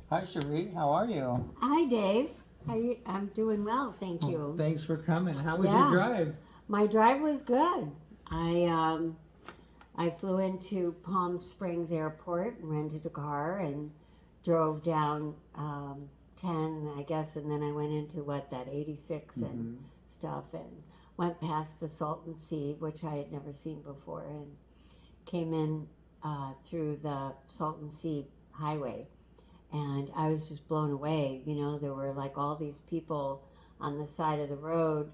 Hi, Cherie. How are you? Hi, Dave. I'm doing well, thank Well, you. thanks for coming. How was your Yeah, drive? my drive was good. I flew into Palm Springs Airport and rented a car and drove down 10, I guess, and then I went into that 86 and Mm-hmm. stuff and went past the Salton Sea, which I had never seen before, and came in through the Salton Sea Highway, and I was just blown away. There were like all these people on the side of the road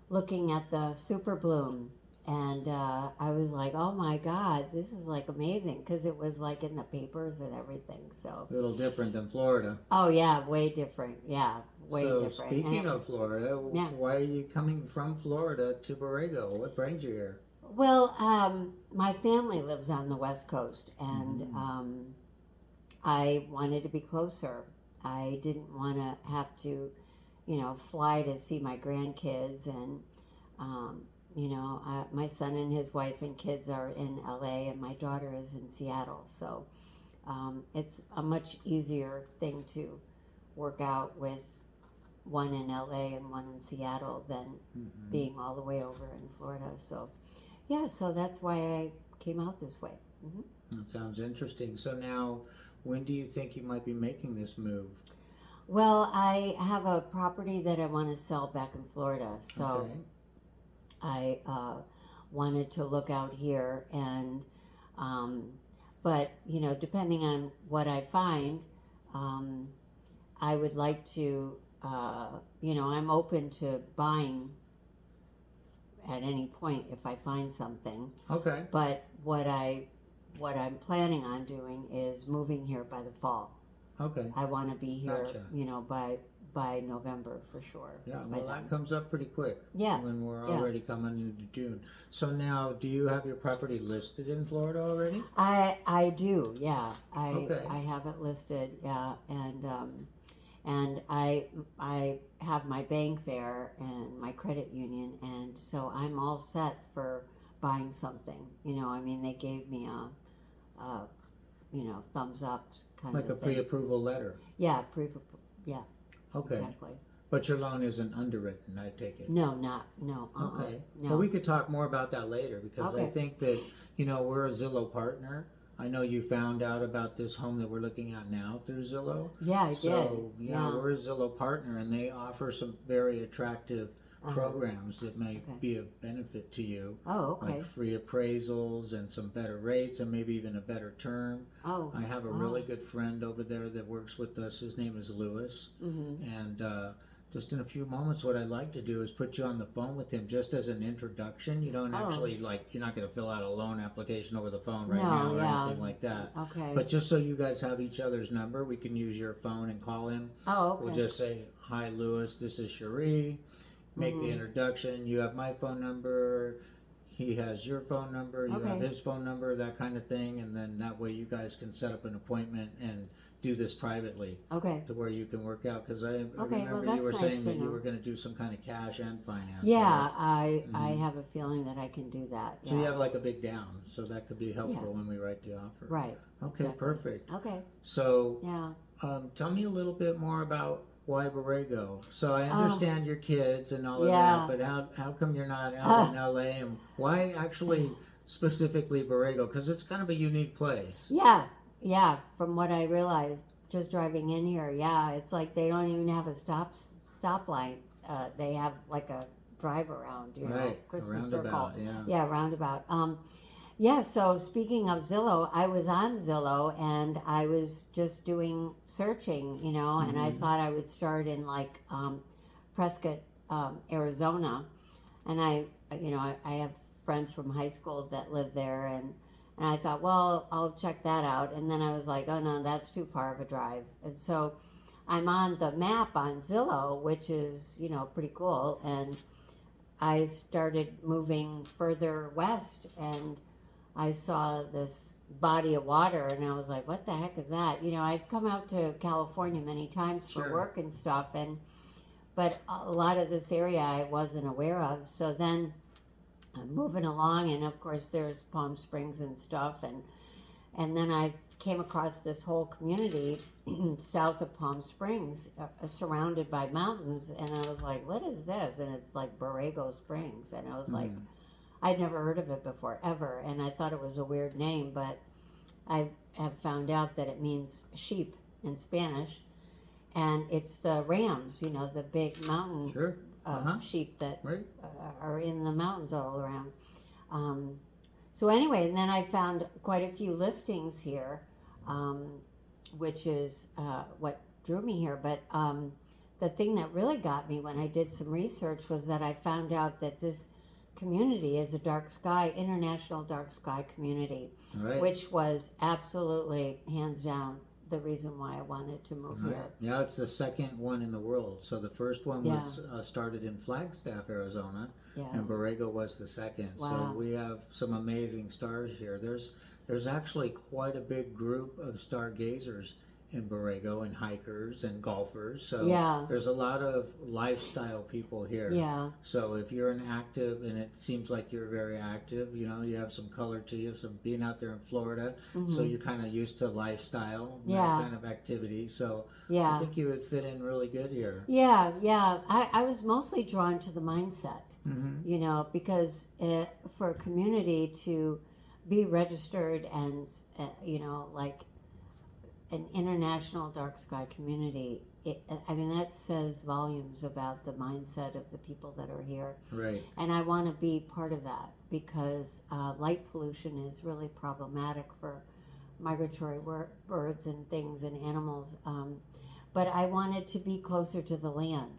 looking at the super bloom, and I was like, oh my God, this is like amazing, because it was like in the papers and everything. So, A little different than Florida. oh yeah, way different. Yeah, way So, different. And speaking of Florida, yeah. why are you coming from Florida to Borrego? What brings you here? Well, my family lives on the West Coast, and Mm-hmm. I wanted to be closer. I didn't want to have to, fly to see my grandkids. And, my son and his wife and kids are in LA, and my daughter is in Seattle. So it's a much easier thing to work out with one in LA and one in Seattle than Mm-hmm. being all the way over in Florida. So, yeah, so that's why I came out this way. That sounds interesting. So now, when do you think you might be making this move? Well, I have a property that I want to sell back in Florida, so Okay. I wanted to look out here, and but depending on what I find, um, I would like to, I'm open to buying at any point if I find something. Okay. But what I'm planning on doing is moving here by the fall. Okay. I want to be here, Gotcha. by November for sure. Yeah, By well, then. that comes up pretty quick. Yeah. When we're Yeah. already coming into June. So now, do you have your property listed in Florida already? I do. Yeah. Okay. I have it listed. Yeah, and I have my bank there and my credit union, and so I'm all set for buying something. I mean, they gave me a thumbs up kind Like of a a thing. pre-approval letter. Yeah, yeah, Okay. exactly. But your loan isn't underwritten, I take it. No, not no. Okay. No. Well, we could talk more about that later because I Okay. think that, we're a Zillow partner. I know you found out about this home that we're looking at now through Zillow. Yeah, I So, did. yeah, Yeah. we're a Zillow partner and they offer some very attractive programs that may Okay. be of benefit to you. Oh, okay. Like free appraisals and some better rates and maybe even a better term. Oh. I have a really good friend over there that works with us. His name is Lewis. Mm-hmm. And just in a few moments, what I'd like to do is put you on the phone with him just as an introduction. You don't actually, you're not going to fill out a loan application over the phone right now or anything like that. Okay. But just so you guys have each other's number, we can use your phone and call him. Oh, okay. We'll just say, hi, Lewis, this is Cherie. Make the introduction. You have my phone number. He has your phone number. You have his phone number, that kind of thing. And then that way you guys can set up an appointment and do this privately. Okay. To where you can work out. Because I remember well, you were that's saying nice that to you know. were going to do some kind of cash and finance. Yeah, Right? I have a feeling that I can do that. So you have like a big down. So that could be helpful Yeah. when we write the offer. Right. Okay, Exactly. perfect. Okay. So Yeah. tell me a little bit more about why Borrego. So I understand your kids and all of Yeah. that, but how come you're not out in LA, and why actually specifically Borrego? Because it's kind of a unique place. Yeah. From what I realized, just driving in here, it's like they don't even have a stoplight. They have like a drive around, Right, Christmas a circle. roundabout, yeah. Yeah, roundabout. Yeah, so speaking of Zillow, I was on Zillow and I was just doing searching, and I thought I would start in like Prescott, Arizona. And I have friends from high school that live there, and I thought, well, I'll check that out. And then I was like, oh no, that's too far of a drive. And so I'm on the map on Zillow, which is, pretty cool. And I started moving further west, and I saw this body of water, and I was like, what the heck is that? I've come out to California many times for Sure. work and stuff, but a lot of this area I wasn't aware of. So then I'm moving along, and of course there's Palm Springs and stuff, and then I came across this whole community south of Palm Springs, surrounded by mountains, and I was like, "What is this?" And it's like Borrego Springs, and I was like, I'd never heard of it before ever, and I thought it was a weird name, but I have found out that it means sheep in Spanish, and it's the rams, you know, the big mountain Sure. sheep that Right. are in the mountains all around. So anyway, and then I found quite a few listings here, which is what drew me here. But the thing that really got me when I did some research was that I found out that this community is a dark sky, international dark sky community, Right. which was absolutely, hands down, the reason why I wanted to move Right. here. Yeah, it's the second one in the world. So the first one was started in Flagstaff, Arizona, Yeah. and Borrego was the second. Wow. So we have some amazing stars here. There's actually quite a big group of stargazers in Borrego, and hikers and golfers. So Yeah. there's a lot of lifestyle people here. Yeah. So if you're an active, and it seems like you're very active, you know, you have some color to you, some being out there in Florida, so you're kind of used to lifestyle, Yeah. that kind of activity. So I Yeah. think you would fit in really good here. Yeah. Yeah. I was mostly drawn to the mindset, Mm-hmm. you know, because for a community to be registered and, you know, like an international dark sky community, I mean, that says volumes about the mindset of the people that are here. Right. And I want to be part of that because light pollution is really problematic for migratory birds and things and animals. But I wanted to be closer to the land.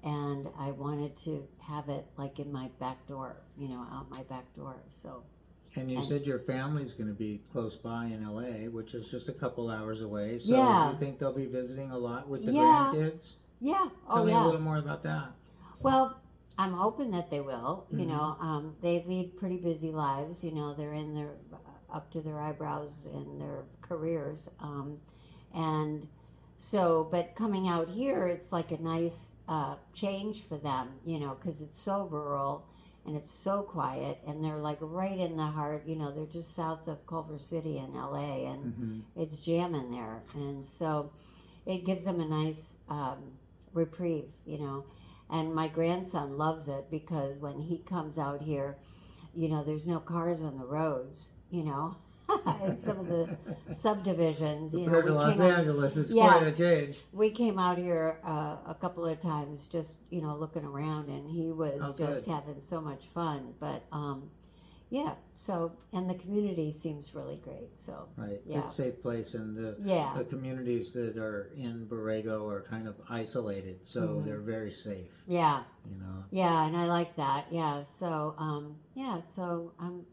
And I wanted to have it like in my back door, you know, out my back door. So. And you And- said your family's going to be close by in LA, which is just a couple hours away. So Yeah. you think they'll be visiting a lot with the Yeah. grandkids? Yeah. Tell Oh, me yeah. a little more about that. Well, I'm hoping that they will. You Mhm. know, they lead pretty busy lives. You know, they're in their up to their eyebrows in their careers, and so. But coming out here, it's like a nice change for them. You know, because it's so rural and it's so quiet, and they're like right in the heart. You know, they're just south of Culver City in LA, and Mm-hmm. it's jamming there, and so it gives them a nice reprieve. You know. And my grandson loves it because when he comes out here, you know, there's no cars on the roads, you know, in some of the subdivisions. You know, Compared to Los Angeles, it's Yeah. quite a change. we came out here a couple of times just, you know, looking around, and he was Oh, just good. having so much fun. But yeah, so, and the community seems really great. So, Right. Yeah. It's a safe place, and the yeah, communities that are in Borrego are kind of isolated, so Mhm. they're very safe, yeah. you know. Yeah, and I like that. Yeah, so so I'm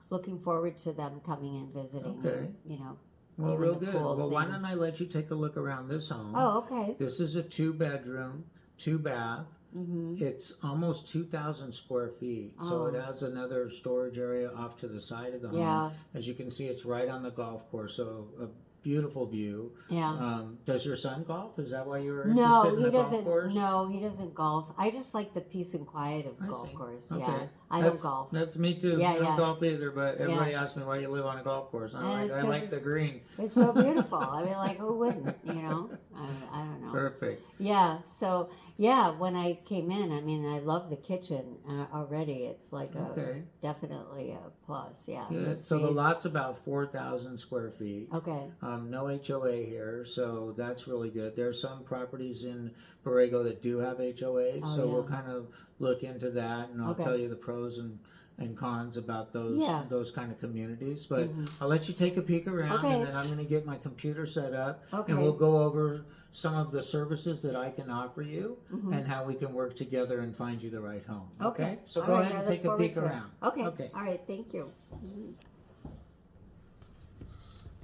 looking forward to them coming and visiting. Okay. And, you know. Well, Doing real the good. cool Well, why thing. don't I let you take a look around this home? Oh, okay. This is a 2-bedroom, 2-bath. Mhm. It's almost 2,000 square feet, so it Oh. has another storage area off to the side of the home. Yeah. As you can see, it's right on the golf course, so a beautiful view. Yeah. Does your son golf? Is that why you were interested No, in he the golf doesn't. course? No, he doesn't golf. I just like the peace and quiet of I golf see. course. Okay. Yeah, I That's- don't golf. That's me too. Yeah, I don't yeah. golf either, but everybody Yeah. asks me why you live on a golf course. I'm And like, it's I 'cause like the it's- green. It's so beautiful. I mean, like, who wouldn't? You know, I don't know. Perfect. Yeah, so yeah, when I came in, I mean, I love the kitchen already. It's like Okay. definitely a plus. Yeah. Good. So the lot's about 4,000 square feet. Okay. No HOA here, so that's really good. There's some properties in Borrego that do have HOAs, Oh, so we'll yeah. kind of look into that, and I'll Okay. tell you the pros and cons about those Yeah. those kind of communities. But Mhm. I'll let you take a peek around, Okay. and then I'm going to get my computer set up, Okay. and we'll go over some of the services that I can offer you, Mhm. and how we can work together and find you the right home. Okay. So All go right, ahead I and look take a forward peek to it. around. Okay. Okay. All right. Thank you. Mhm.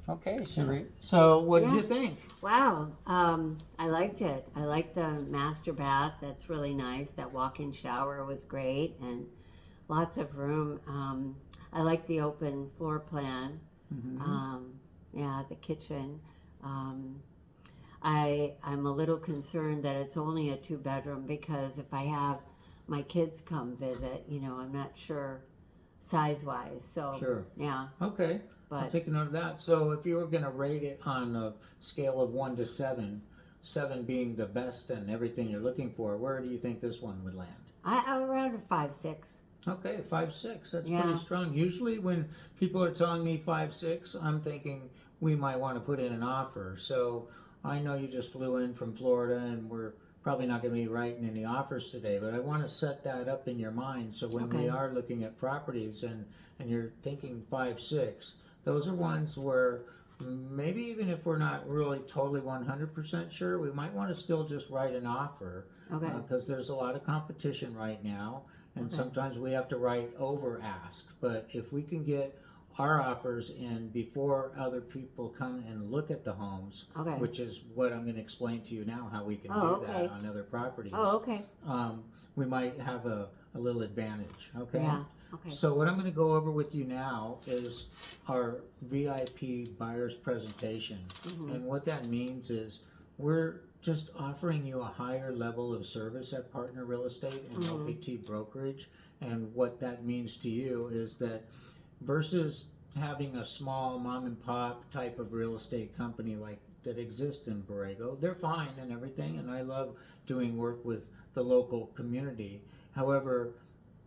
Okay, Cherie. So what did Yeah. you think? Wow. I liked it. I liked the master bath. That's really nice. That walk-in shower was great, and lots of room. I like the open floor plan. Mhm. Yeah, the kitchen. I'm a little concerned that it's only a 2-bedroom because if I have my kids come visit, you know, I'm not sure size wise. So Sure. yeah, Okay. I'll but take a note of that. So if you were going to rate it on a scale of 1 to 7, 7 being the best and everything you're looking for, where do you think this one would land? I around a 5, 6. Okay, 5, 6. That's Yeah. pretty strong. Usually when people are telling me 5, 6, I'm thinking we might want to put in an offer. So I know you just flew in from Florida and we're probably not going to be writing any offers today, but I want to set that up in your mind. So when we Okay. are looking at properties and you're thinking 5, 6, those are ones where maybe even if we're not really totally 100% sure, we might want to still just write an offer Okay. because there's a lot of competition right now. And Okay. sometimes we have to write over ask. But if we can get our offers in before other people come and look at the homes, Okay. which is what I'm going to explain to you now, how we can Oh, do okay. that on other properties, Oh, okay. we might have a little advantage. Okay. Yeah. Okay. So what I'm going to go over with you now is our VIP buyer's presentation. Mhm. And what that means is we're just offering you a higher level of service at Partner Real Estate and Mhm. LPT Brokerage. And what that means to you is that versus having a small mom and pop type of real estate company like that exists in Borrego, they're fine and everything, and I love doing work with the local community. However,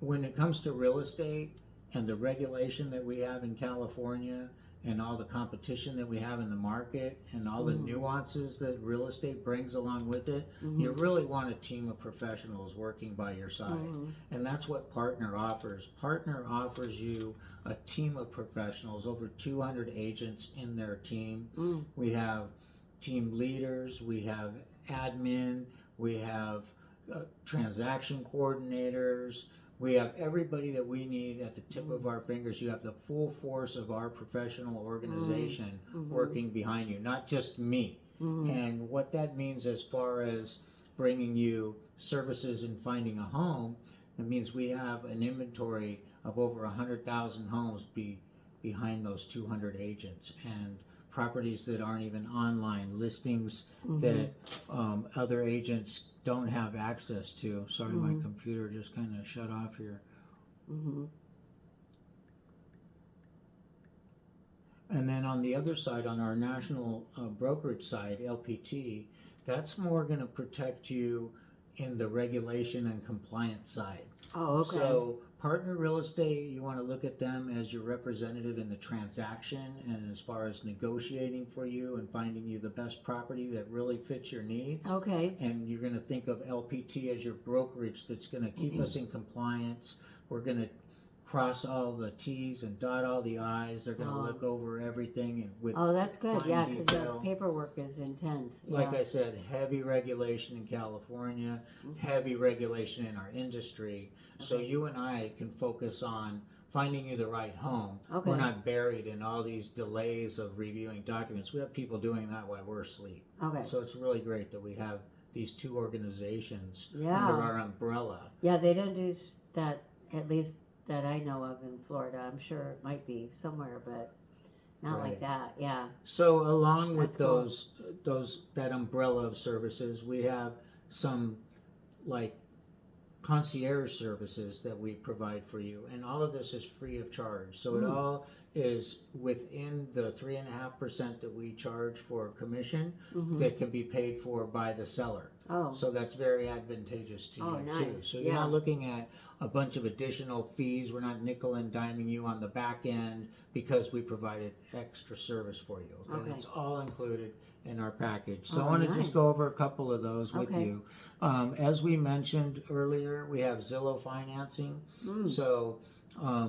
when it comes to real estate and the regulation that we have in California and all the competition that we have in the market and all the Mhm. nuances that real estate brings along with it, you Mhm. really want a team of professionals working by your side. Mhm. And that's what Partner offers. Partner offers you a team of professionals, over 200 agents in their team. Mm. We have team leaders, we have admin, we have transaction coordinators, we have everybody that we need at the tip of our fingers. You have the full force of our professional organization Mhm. working behind you, not just me. Mhm. And what that means as far as bringing you services and finding a home, it means we have an inventory of over 100,000 homes behind those 200 agents and properties that aren't even online, listings Mhm. that other agents don't have access to. Sorry, my Mhm. computer just kind of shut off here. Mhm. And then on the other side, on our national brokerage side, LPT, that's more going to protect you in the regulation and compliance side. Oh, okay. So Partner Real Estate, you want to look at them as your representative in the transaction and as far as negotiating for you and finding you the best property that really fits your needs. Okay. And you're going to think of LPT as your brokerage that's going to keep us in compliance. We're going to cross all the T's and dot all the I's. They're going to Oh. look over everything and with Oh, that's good. fine Yeah, because the detail. paperwork is intense. Like Yeah. I said, heavy regulation in California, heavy regulation in our industry. So Okay. you and I can focus on finding you the right home. Okay. We're not buried in all these delays of reviewing documents. We have people doing that while we're asleep. Okay. So it's really great that we have these two organizations Yeah. under our umbrella. Yeah, they don't do that, at least that I know of in Florida. I'm sure it might be somewhere, but not Right. like that. Yeah. So along with That's cool. those that umbrella of services, we have some like concierge services that we provide for you, and all of this is free of charge. So it all is within the 3.5% that we charge for commission Mhm. that can be paid for by the seller. Oh. So that's very advantageous to Oh, you nice. too. So you're Yeah. not looking at a bunch of additional fees. We're not nickel and diming you on the back end because we provided extra service for you. Okay. It's all included in our package. So Oh, I want to nice. just go over a couple of those with Okay. you. As we mentioned earlier, we have Zillow financing. Mm. So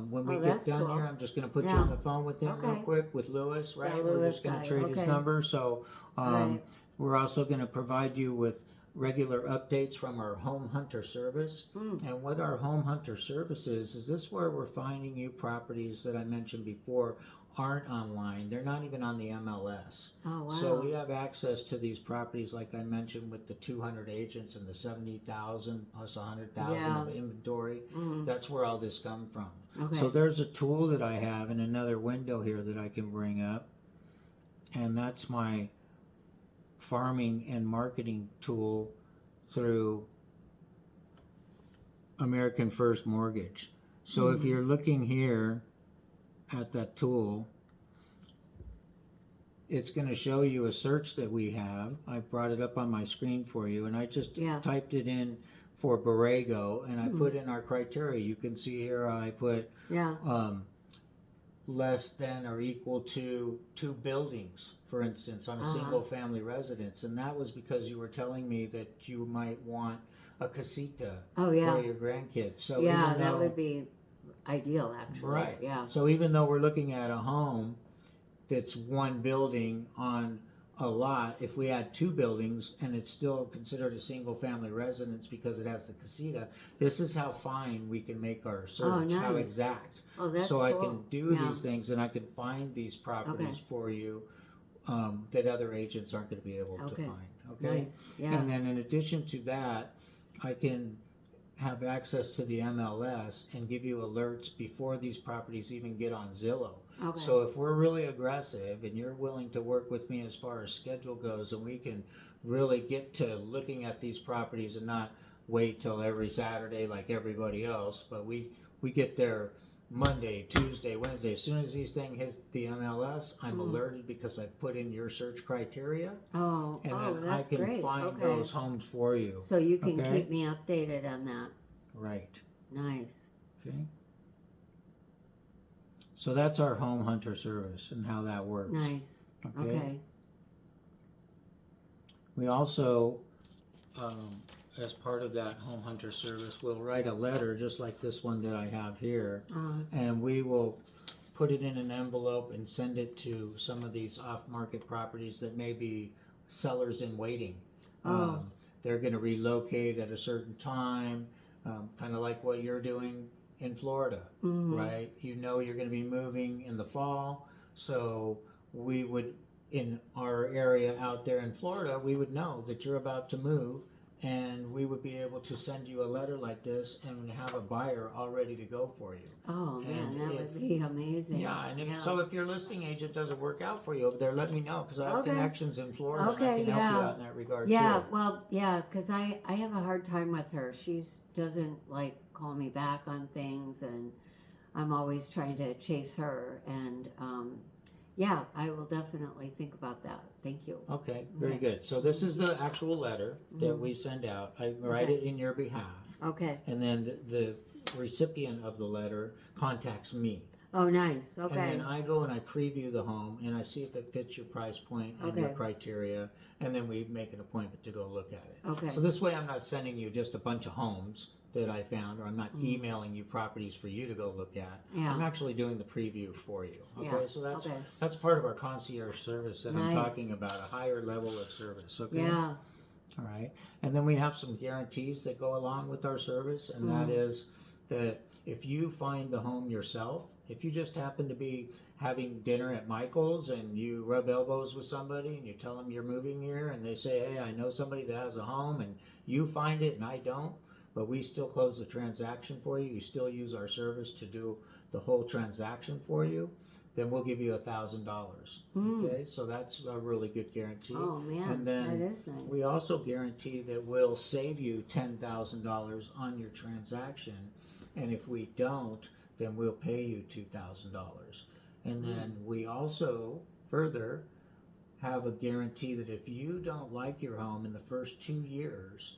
when we Oh, get that's done cool. here, I'm just going to put you Yeah. on the phone with him real Okay. quick with Lewis, right? We're Lewis just going guy. to trade his Okay. number. So Right. we're also going to provide you with regular updates from our Home Hunter service. Mm. And what our Home Hunter service is this where we're finding you properties that I mentioned before aren't online. They're not even on the MLS. Oh, wow. So we have access to these properties, like I mentioned, with the 200 agents and the 70,000 plus 100,000 Yeah. of inventory. Mhm. That's where all this comes from. Okay. So there's a tool that I have in another window here that I can bring up, and that's my farming and marketing tool through American First Mortgage. So if you're looking here at that tool, it's going to show you a search that we have. I brought it up on my screen for you, and I just typed it in for Borrego, and I put in our criteria. You can see here I put less than or equal to 2 buildings, for instance, on a single family residence. And that was because you were telling me that you might want a casita for your grandkids. So that would be ideal, actually. Right. Yeah. So even though we're looking at a home that's 1 building on a lot, if we add 2 buildings and it's still considered a single family residence because it has the casita, this is how fine we can make our search, how exact. Oh, that's so cool. I can do these things, and I can find these properties for you that other agents aren't going to be able to find. Okay. Nice. Yeah. And then in addition to that, I can have access to the MLS and give you alerts before these properties even get on Zillow. Okay. So if we're really aggressive and you're willing to work with me as far as schedule goes, and we can really get to looking at these properties and not wait till every Saturday like everybody else, but we get there Monday, Tuesday, Wednesday. As soon as these things hit the MLS, I'm alerted because I put in your search criteria. And then I can find those homes for you. So you can keep me updated on that. Right. Nice. Okay. So that's our home hunter service and how that works. Nice. Okay. We also, as part of that home hunter service, we'll write a letter just like this one that I have here, and we will put it in an envelope and send it to some of these off-market properties that may be sellers in waiting. They're going to relocate at a certain time, kind of like what you're doing in Florida, right? You know you're going to be moving in the fall, so we would, in our area out there in Florida, we would know that you're about to move, and we would be able to send you a letter like this and have a buyer all ready to go for you. Oh man, that would be amazing. Yeah, and if your listing agent doesn't work out for you over there, let me know, because I have connections in Florida and I can help you out in that regard too. Well, because I have a hard time with her. She doesn't like call me back on things, and I'm always trying to chase her, and I will definitely think about that. Thank you. Okay, very good. So this is the actual letter that we send out. I write it in your behalf. Okay. And then the recipient of the letter contacts me. Oh, nice. Okay. And then I go and I preview the home and I see if it fits your price point and your criteria, and then we make an appointment to go look at it. Okay. So this way I'm not sending you just a bunch of homes that I found, or I'm not emailing you properties for you to go look at. Yeah. I'm actually doing the preview for you. Okay, Yeah. so that's part of our concierge service that I'm talking about, a higher level of service. Okay. Yeah. All right. And then we have some guarantees that go along with our service, and that is that if you find the home yourself, if you just happen to be having dinner at Michael's and you rub elbows with somebody and you tell them you're moving here and they say, hey, I know somebody that has a home, and you find it and I don't, but we still close the transaction for you, you still use our service to do the whole transaction for you, then we'll give you $1,000. Okay, so that's a really good guarantee. Oh man, and then that is nice. we also guarantee that we'll save you $10,000 on your transaction, and if we don't, then we'll pay you $2,000. And then we also further have a guarantee that if you don't like your home in the first 2 years,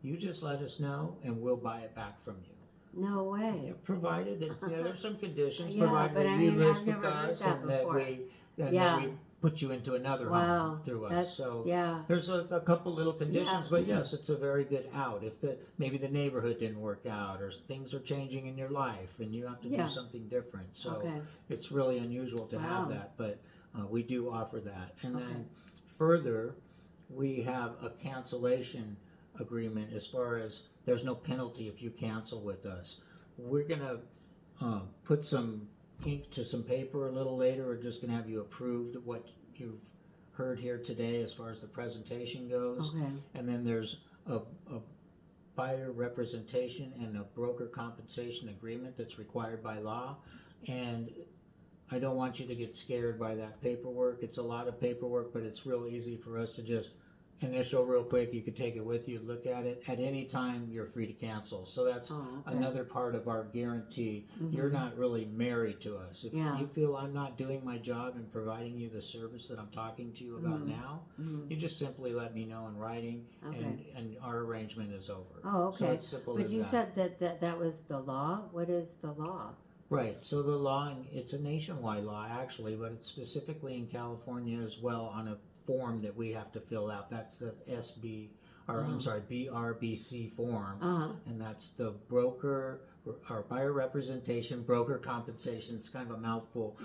you just let us know and we'll buy it back from you. No way. Yeah, provided that there's some conditions, Yeah, provided but that I you mean, list I've with never heard us that and that before. we put you into another home through us. So there's a couple little conditions, but yes, it's a very good out. If maybe the neighborhood didn't work out, or things are changing in your life and you have to do something different. So it's really unusual to have that, but we do offer that. And then further, we have a cancellation agreement as far as there's no penalty if you cancel with us. We're gonna put some ink to some paper a little later. We're just gonna have you approved what you've heard here today as far as the presentation goes. Okay. And then there's a buyer representation and a broker compensation agreement that's required by law. And I don't want you to get scared by that paperwork. It's a lot of paperwork, but it's real easy for us to just initial real quick. You could take it with you, look at it. At any time, you're free to cancel. So that's another part of our guarantee. You're not really married to us. If you feel I'm not doing my job and providing you the service that I'm talking to you about now, you just simply let me know in writing, and our arrangement is over. Oh, okay. So it's simple but as you that. said that was the law. What is the law? Right. So the law, and it's a nationwide law actually, but it's specifically in California as well on a form that we have to fill out. That's the BRBC form, and that's the broker or buyer representation broker compensation. It's kind of a mouthful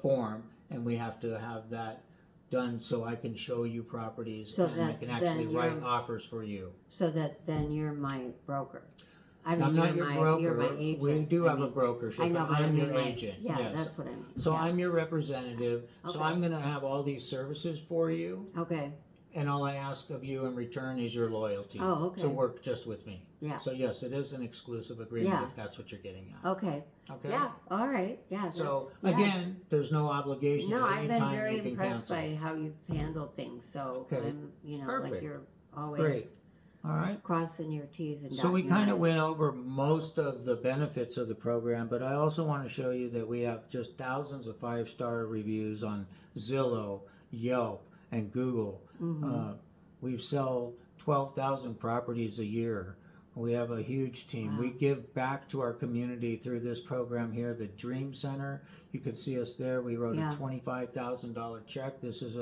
form, and we have to have that done so I can show you properties and I can actually write offers for you. So that then you're my broker. I mean, I'm not your broker. You're my agent. We do have a brokership, I know, but I'm your my agent. Yeah, yes. that's what I mean. So I'm your representative. Okay. So I'm going to have all these services for you. Okay. And all I ask of you in return is your loyalty to work just with me. Yeah. So yes, it is an exclusive agreement if that's what you're getting at. Okay. Okay. Yeah. All right. Yeah. So again, there's no obligation. No, at I've any been time very you can impressed cancel. by how you've handled things. So I'm, Perfect. like you're always Great. All right. crossing your T's and So we dotting your kind of I's. went over most of the benefits of the program, but I also want to show you that we have just thousands of 5-star reviews on Zillow, Yelp, and Google. We sell 12,000 properties a year. We have a huge team. We give back to our community through this program here, the Dream Center. You can see us there. We wrote a $25,000 check. This is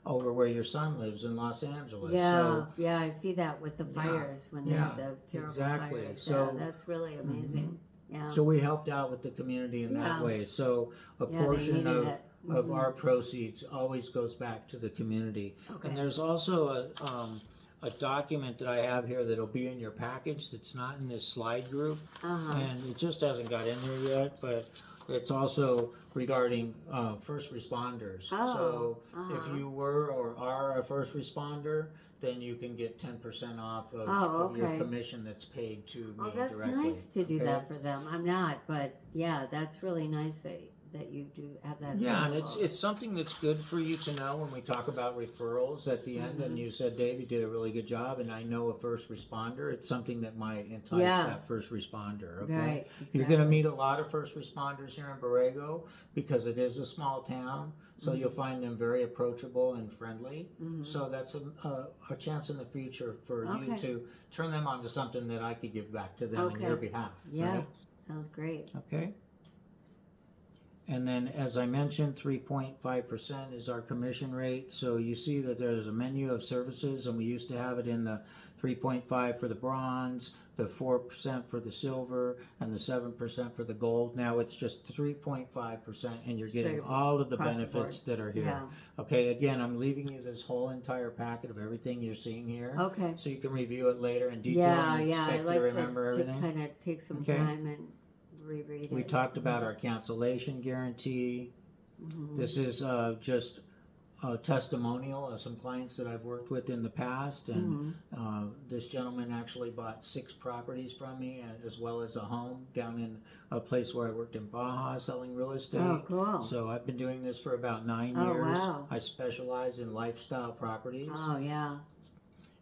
over where your son lives in Los Angeles. Yeah, I see that with the fires when they had the terrible fires. So that's really amazing. Yeah. So we helped out with the community in that way. So a portion of our proceeds always goes back to the community. Okay. And there's also a document that I have here that'll be in your package that's not in this slide group, and it just hasn't got in there yet, but it's also regarding first responders. So if you were or are a first responder, then you can get 10% off of your commission that's paid to me that's directly. Nice to do that for them. I'm not, but yeah, that's really nice that you do have that. Yeah, and it's something that's good for you to know when we talk about referrals at the end. And you said, Dave, you did a really good job, and I know a first responder. It's something that might entice that first responder. Okay, right, exactly. You're going to meet a lot of first responders here in Borrego because it is a small town. So you'll find them very approachable and friendly. So that's a chance in the future for you to turn them on to something that I could give back to them on your behalf. Yeah, right? Sounds great. Okay. And then, as I mentioned, 3.5% is our commission rate. So you see that there's a menu of services, and we used to have it in the 3.5 for the bronze, the 4% for the silver, and the 7% for the gold. Now it's just 3.5%, and you're getting all of the benefits that are here. Yeah. Okay, again, I'm leaving you this whole entire packet of everything you're seeing here. Okay. So you can review it later in detail and expect I like to remember everything. To kind of take some time and reread it. We talked about our cancellation guarantee. This is just a testimonial of some clients that I've worked with in the past, and this gentleman actually bought 6 properties from me, as well as a home down in a place where I worked in Baja selling real estate. Oh, cool. So I've been doing this for about 9 years. Wow. I specialize in lifestyle properties. Oh, yeah.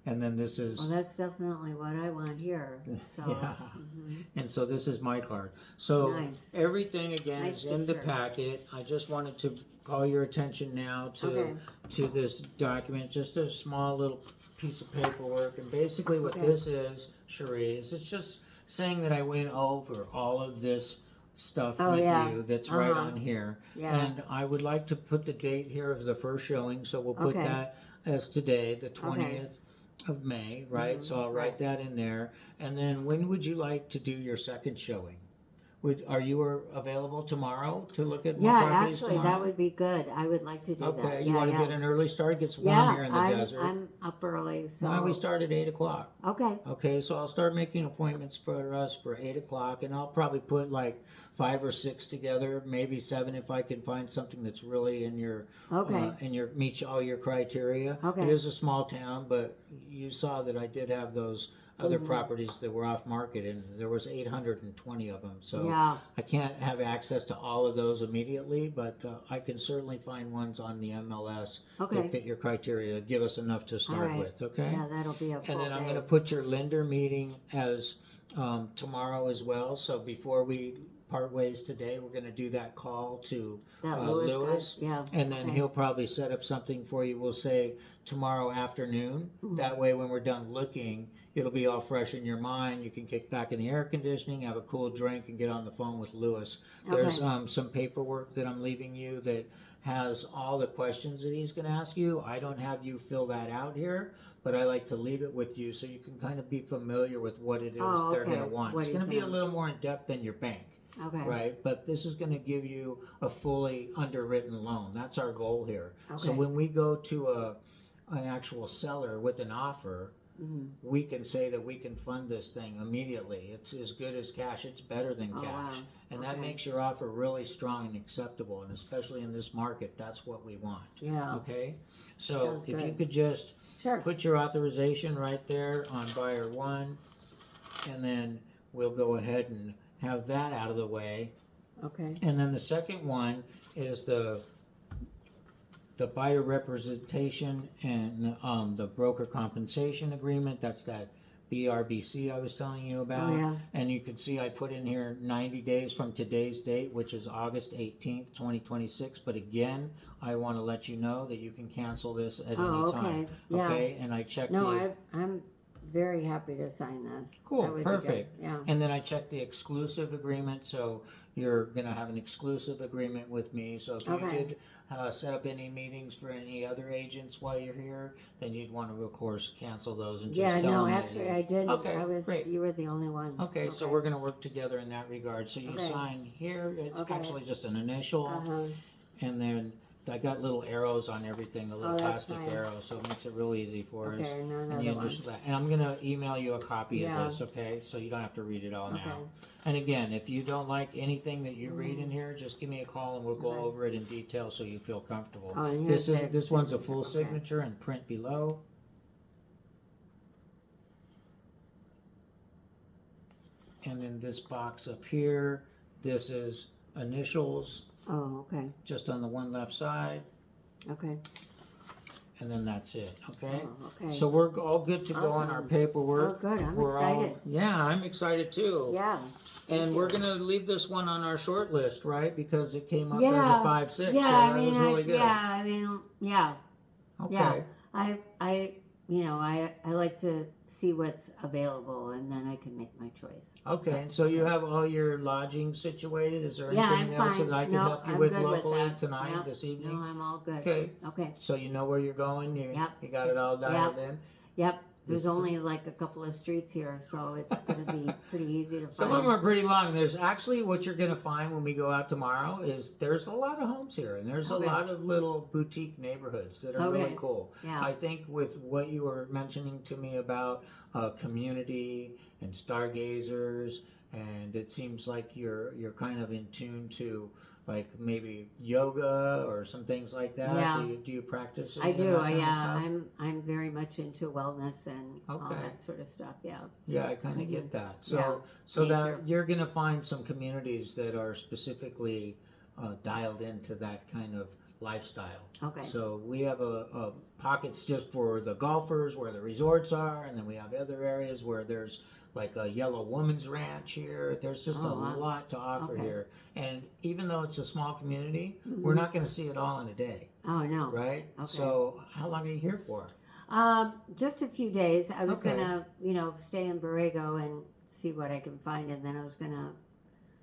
And then this is... Well, that's definitely what I want here. So, yeah. And so this is my card. So everything, again, is in the packet. I just wanted to call your attention now to this document. Just a small little piece of paperwork. And basically what this is, Cherie, is it's just saying that I went over all of this stuff with you that's right on here. Yeah. And I would like to put the date here of the first showing. So we'll put that as today, the 20th. Of May, right? So I'll write that in there. And then when would you like to do your second showing? Are you available tomorrow to look at more properties actually, tomorrow? that would be good. I would like to do that. Okay, you want to get an early start? It gets warm here in the desert. I'm up early. So why don't we start at 8 o'clock? Okay. Okay, so I'll start making appointments for us for 8 o'clock, and I'll probably put like 5 or 6 together, maybe 7 if I can find something that's really in your meets all your criteria. Okay. It is a small town, but you saw that I did have those other properties that were off market, and there was 820 of them. So Yeah. I can't have access to all of those immediately, but I can certainly find ones on the MLS Okay. that fit your criteria. Give us enough to start right. with, okay? Yeah, that'll be a full And then I'm day. going to put your lender meeting as tomorrow as well. So before we part ways today, we're going to do that call to That Lewis, guy. Yeah. and then okay. he'll probably set up something for you. We'll say tomorrow afternoon. Mhm. That way, when we're done looking, it'll be all fresh in your mind. You can kick back in the air conditioning, have a cool drink, and get on the phone with Lewis. There's some paperwork that I'm leaving you that has all the questions that he's going to ask you. I don't have you fill that out here, but I like to leave it with you so you can kind of be familiar with what it is they're going to want. It's going to be a little more in depth than your bank. Okay. Right, but this is going to give you a fully underwritten loan. That's our goal here. Okay. So when we go to an actual seller with an offer, we can say that we can fund this thing immediately. It's as good as cash. It's better than cash. Wow. And that makes your offer really strong and acceptable. And especially in this market, that's what we want. Yeah. Okay? So Sounds if you good. could just Sure. put your authorization right there on buyer one, and then we'll go ahead and have that out of the way. Okay. And then the second one is the buyer representation and the broker compensation agreement. That's that BRBC I was telling you about. Oh, yeah. And you can see I put in here 90 days from today's date, which is August 18th, 2026. But again, I want to let you know that you can cancel this at any time. Okay. Yeah. Okay, and I checked No, I'm very happy to sign this. Cool, That would be perfect. good. Yeah. And then I checked the exclusive agreement, so you're going to have an exclusive agreement with me. So if you Okay. did set up any meetings for any other agents while you're here, then you'd want to, of course, cancel those and just Yeah. tell No, them that actually, you- I did. Okay, I was. great. You were the only one. Okay, so we're going to work together in that regard. So you Okay. sign here. It's Okay. actually just an initial, and then I got little arrows on everything, the little Oh, that's plastic nice. arrows, so it makes it real easy for us. Okay. No, And another you one. understand. And I'm gonna email you a copy Yeah. of this, okay? So you don't have to read it all Okay. now. And again, if you don't like anything that you read in here, just give me a call and we'll go Okay. over it in detail so you feel comfortable. Oh, and This here's is the this one's a full signature. Okay. signature and print below. And then this box up here, this is initials Oh, okay. just on the one left side, Okay. and then that's it, okay? Oh, okay. So we're all good to go on our Awesome. Oh, paperwork. good. I'm We're all- excited. yeah, I'm excited too. Yeah. And we're gonna leave this one on our short list, right? Because it came up as Yeah. a 5-6. Yeah. so I that mean, was really good. yeah. I mean, yeah. Okay. Yeah. I like to see what's available, and then I can make my choice. Okay. And so you have all your lodging situated. Is there Yeah, anything I'm else fine. that I can No, help you I'm with good with locally that. tonight, Yep. this No, evening? I'm all good. Okay. Okay. So you know where you're going. You Yep. got it all dialed in. Yep. There's This- only like a couple of streets here, so it's going to be pretty easy to find. Some of them are pretty long. There's actually what you're going to find when we go out tomorrow is there's a lot of homes here, and there's Okay. a lot of little boutique neighborhoods that are really Okay. cool. Yeah. I think with what you were mentioning to me about community and stargazers, and it seems like you're kind of in tune to like maybe yoga or some things like that. Yeah. Do you practice? I any of do. that kind of Yeah. stuff? I'm very much into wellness and all Okay. that sort of stuff. Yeah. Yeah, I kind of get that. So, Yeah, so nature. that you're going to find some communities that are specifically dialed into that kind of lifestyle. Okay. So we have a pockets just for the golfers where the resorts are, and then we have other areas where there's like a Yellow Woman's Ranch here. There's just Oh, a wow. lot to offer Okay. here. And even though it's a small community, Mhm. we're not going to see it all in a day, Oh no. right? Okay. So how long are you here for? Just a few days. I was Okay. gonna, stay in Borrego and see what I can find, and then I was gonna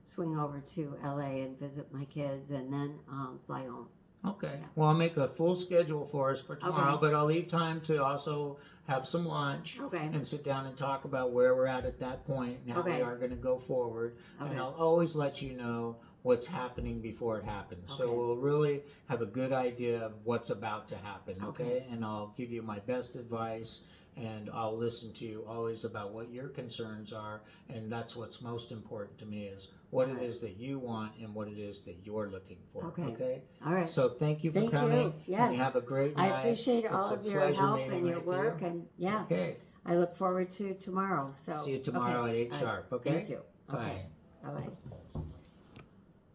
swing over to LA and visit my kids, and then fly home. Okay. Yeah. Well, I'll make a full schedule for us for tomorrow, Okay. but I'll leave time to also have some lunch Okay. and sit down and talk about where we're at that point and how we Okay. are going to go forward. Okay. And I'll always let you know what's happening before it happens. So Okay. we'll really have a good idea of what's about to happen, okay? Okay. And I'll give you my best advice, and I'll listen to you always about what your concerns are, and that's what's most important to me is what it Alright. is that you want and what it is that you're looking for, Okay. All right. So thank you for Thank you. coming. Yes. And have a great night. I appreciate It's all a of your pleasure help meeting and your with work, you. and yeah, Okay. I look forward to tomorrow. So See you tomorrow okay. at 8 All right. sharp. Okay. Thank you. Bye. Okay. Bye bye.